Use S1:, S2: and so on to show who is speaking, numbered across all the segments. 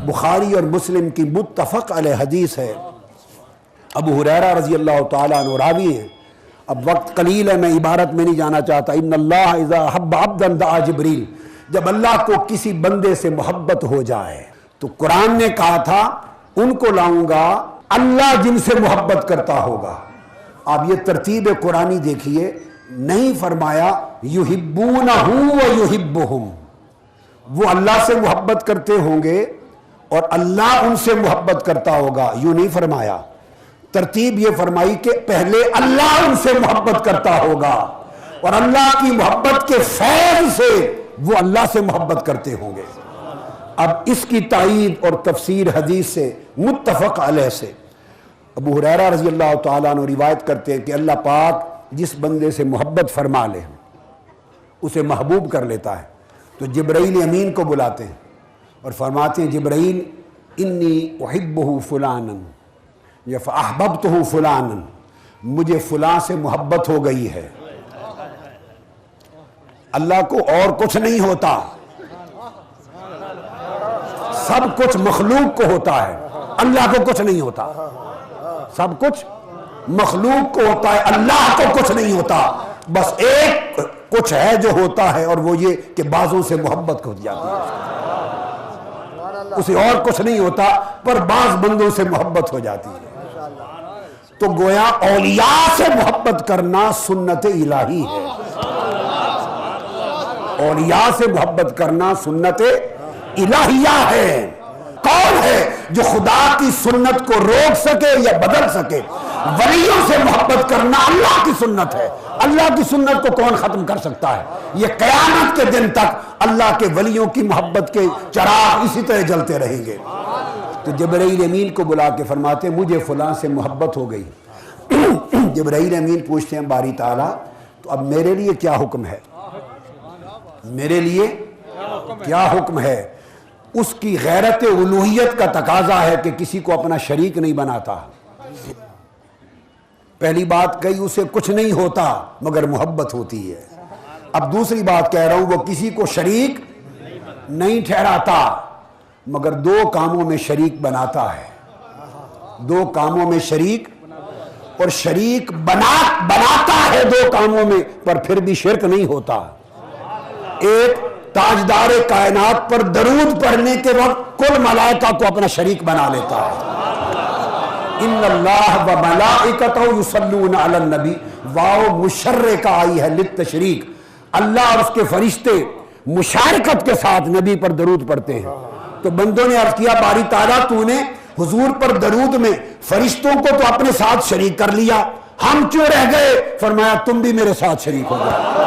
S1: بخاری اور مسلم کی متفق علیہ حدیث ہے، ابو ہریرہ رضی اللہ تعالیٰ عنہ راوی ہیں۔ اب وقت قلیل ہے، میں عبارت میں نہیں جانا چاہتا۔ ان اللہ اذا حب عبدا دعا جبریل، جب اللہ کو کسی بندے سے محبت ہو جائے تو قرآن نے کہا تھا ان کو لاؤں گا اللہ جن سے محبت کرتا ہوگا۔ آپ یہ ترتیب قرآنی دیکھیے، نہیں فرمایا یحبونہ ویحبہم، وہ اللہ سے محبت کرتے ہوں گے اور اللہ ان سے محبت کرتا ہوگا، یوں نہیں فرمایا۔ ترتیب یہ فرمائی کہ پہلے اللہ ان سے محبت کرتا ہوگا اور اللہ کی محبت کے فیض سے وہ اللہ سے محبت کرتے ہوں گے۔ اب اس کی تائید اور تفسیر حدیث سے متفق علیہ سے ابو ہریرہ رضی اللہ تعالیٰ عنہ روایت کرتے ہیں کہ اللہ پاک جس بندے سے محبت فرما لے اسے محبوب کر لیتا ہے، تو جبرائیل امین کو بلاتے ہیں اور فرماتے ہیں جبرائیل انی احبہ فلانا یا فاحببتہ فلانا، مجھے فلاں سے محبت ہو گئی ہے۔ اللہ کو اور کچھ نہیں ہوتا، سب کچھ مخلوق کو ہوتا ہے، اللہ کو کچھ نہیں ہوتا۔ سب کچھ مخلوق کو ہوتا ہے، اللہ کو کچھ نہیں ہوتا۔ بس ایک کچھ ہے جو ہوتا ہے اور وہ یہ کہ بعضوں سے محبت ہو جاتی ہے، اسے اور کچھ نہیں ہوتا پر بعض بندوں سے محبت ہو جاتی ہے۔ تو گویا اولیاء سے محبت کرنا سنت الہی ہے، اولیاء سے محبت کرنا سنت الہیہ ہے۔ کون ہے جو خدا کی سنت کو روک سکے یا بدل سکے؟ ولیوں سے محبت کرنا اللہ کی سنت ہے، اللہ کی سنت کو کون ختم کر سکتا ہے؟ یہ قیامت کے دن تک اللہ کے ولیوں کی محبت کے چراغ اسی طرح جلتے رہیں گے۔ تو جبرائیل امین کو بلا کے فرماتے ہیں مجھے فلاں سے محبت ہو گئی۔ جبرائیل امین پوچھتے ہیں باری تعالیٰ تو اب میرے لیے کیا حکم ہے؟ میرے لیے کیا حکم ہے؟ اس کی غیرت الوہیت کا تقاضا ہے کہ کسی کو اپنا شریک نہیں بناتا۔ پہلی بات کہی اسے کچھ نہیں ہوتا مگر محبت ہوتی ہے۔ اب دوسری بات کہہ رہا ہوں وہ کسی کو شریک نہیں ٹھہراتا مگر دو کاموں میں شریک بناتا ہے، دو کاموں میں شریک، اور شریک بناتا ہے دو کاموں میں پر پھر بھی شرک نہیں ہوتا۔ ایک تاجدار کائنات پر درود پڑھنے کے وقت کل ملائکہ کو اپنا شریک بنا لیتا ہے۔ ان اللہ و ملائکتہ یصلون علی النبی، واو مشرکہ آئی ہے للتشریک، اللہ اور اس کے فرشتے مشارکت کے ساتھ نبی پر درود پڑھتے ہیں۔ تو بندوں نے عرض کیا باری تعالیٰ تو نے حضور پر درود میں فرشتوں کو تو اپنے ساتھ شریک کر لیا، ہم کیوں رہ گئے؟ فرمایا تم بھی میرے ساتھ شریک ہو جاؤ،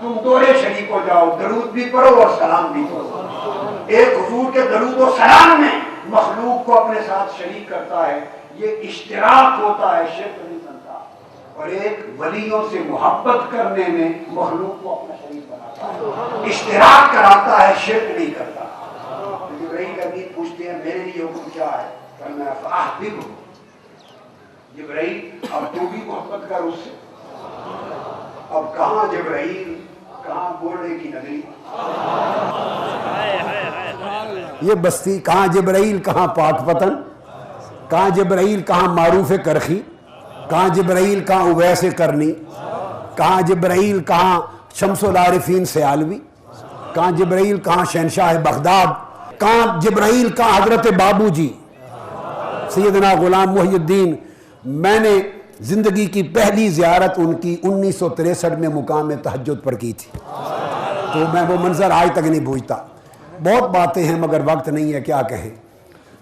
S1: تم دورے شریک ہو جاؤ، درود بھی پڑھو اور سلام بھی پڑھو۔ ایک حضور کے درود و سلام میں مخلوق کو اپنے ساتھ شریک کرتا ہے، یہ اشتراک ہوتا ہے، شرک نہیں بنتا۔ اور ایک ولیوں سے محبت کرنے میں مخلوق کو اپنا شریک بناتا ہے، اشتراک کراتا ہے، شرک نہیں کرتا۔ جبرائیل امین پوچھتے ہیں میرے لیے حکم کیا ہے؟ فرمایا فاحببہ، جبرائیل اب تو بھی محبت کر اس سے۔ اب کہاں جبرائیل، کہاں بولنے کی نگری، یہ بستی، کہاں جبرائیل کہاں پاک پتن، کہاں جبرائیل کہاں معروف کرخی، کہاں جبرائیل کہاں اویس کرنی، کہاں جبرائیل کہاں شمس العارفین سیالوی، کہاں جبرائیل کہاں شہنشاہ بغداد، کہاں جبرائیل کہاں حضرت بابو جی سیدنا غلام محی الدین۔ میں نے زندگی کی پہلی زیارت ان کی 1963 میں مقام تہجد پر کی تھی، تو میں وہ منظر آج تک نہیں بھولتا۔ بہت باتیں ہیں مگر وقت نہیں ہے کیا کہیں۔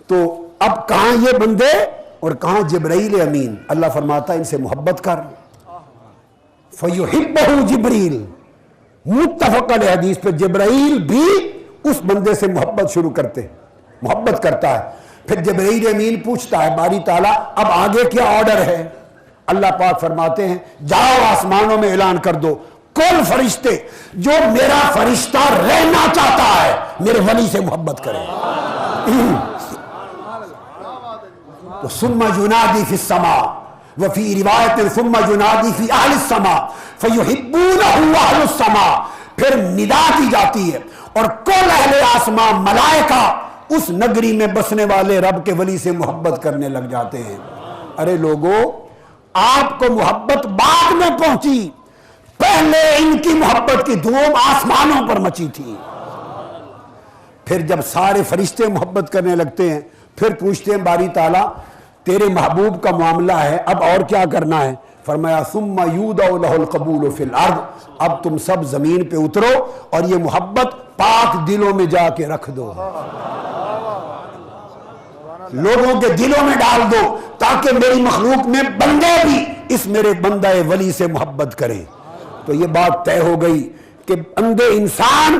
S1: تو اب کہاں یہ بندے اور کہاں جبرائیل امین؟ اللہ فرماتا ہے ان سے محبت کر، فَيُحِبَّهُ جبریل، متفق علیہ حدیث پہ جبرائیل بھی اس بندے سے محبت شروع محبت کرتا ہے۔ پھر جبرائیل امین پوچھتا ہے باری تعالیٰ اب آگے کیا آرڈر ہے؟ اللہ پاک فرماتے ہیں جاؤ آسمانوں میں اعلان کر دو کل فرشتے جو میرا فرشتہ رہنا چاہتا ہے میرے ولی سے محبت کرے۔ تو ثم ینادی فی السماء وفی روایت ثم ینادی فی اہل السماء فیحبونہ اہل السماء، پھر ندا کی جاتی ہے اور کل اہل آسمان ملائکہ اس نگری میں بسنے والے رب کے ولی سے محبت کرنے لگ جاتے ہیں۔ ارے لوگوں، آپ کو محبت بعد میں پہنچی، پہلے ان کی محبت کی دھوم آسمانوں پر مچی تھی۔ پھر جب سارے فرشتے محبت کرنے لگتے ہیں، پھر پوچھتے ہیں باری تعالیٰ تیرے محبوب کا معاملہ ہے، اب اور کیا کرنا ہے؟ فرمایا ثم یودع لہ القبول فی الارض، اب تم سب زمین پہ اترو اور یہ محبت پاک دلوں میں جا کے رکھ دو، لوگوں کے دلوں میں ڈال دو، تاکہ میری مخلوق میں بندے بھی اس میرے بندہ ولی سے محبت کریں۔ تو یہ بات طے ہو گئی کہ بندے انسان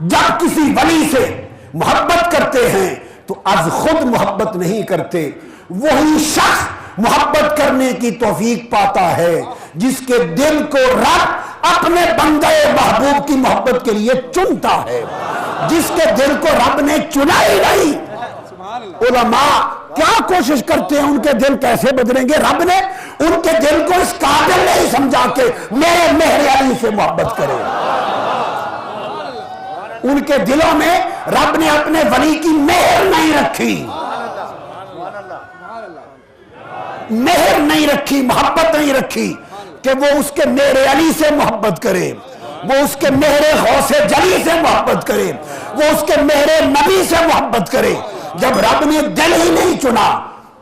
S1: جب کسی ولی سے محبت کرتے ہیں تو از خود محبت نہیں کرتے، وہی شخص محبت کرنے کی توفیق پاتا ہے جس کے دل کو رب اپنے بندے محبوب کی محبت کے لیے چنتا ہے، جس کے دل کو رب نے چنا ہی نہیں۔ علماء کیا کوشش کرتے ہیں ان کے دل کیسے بدلیں گے؟ رب نے ان کے دل کو اس قابل نہیں سمجھا کہ میرے مہر علی سے محبت کرے۔ ان کے دلوں میں رب نے اپنے ولی کی مہر نہیں رکھی، مہر نہیں رکھی، محبت نہیں رکھی کہ وہ اس کے مہر علی سے محبت کرے، وہ اس کے مہر غوث جلی سے محبت کرے، وہ اس کے مہر نبی سے محبت کرے۔ جب رب نے دل ہی نہیں چنا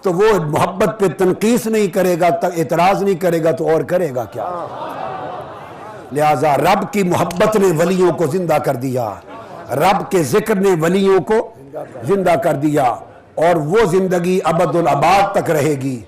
S1: تو وہ محبت پہ تنقیس نہیں کرے گا، اعتراض نہیں کرے گا تو اور کرے گا کیا؟ لہذا رب کی محبت نے ولیوں کو زندہ کر دیا، رب کے ذکر نے ولیوں کو زندہ کر دیا، اور وہ زندگی ابد الآباد تک رہے گی۔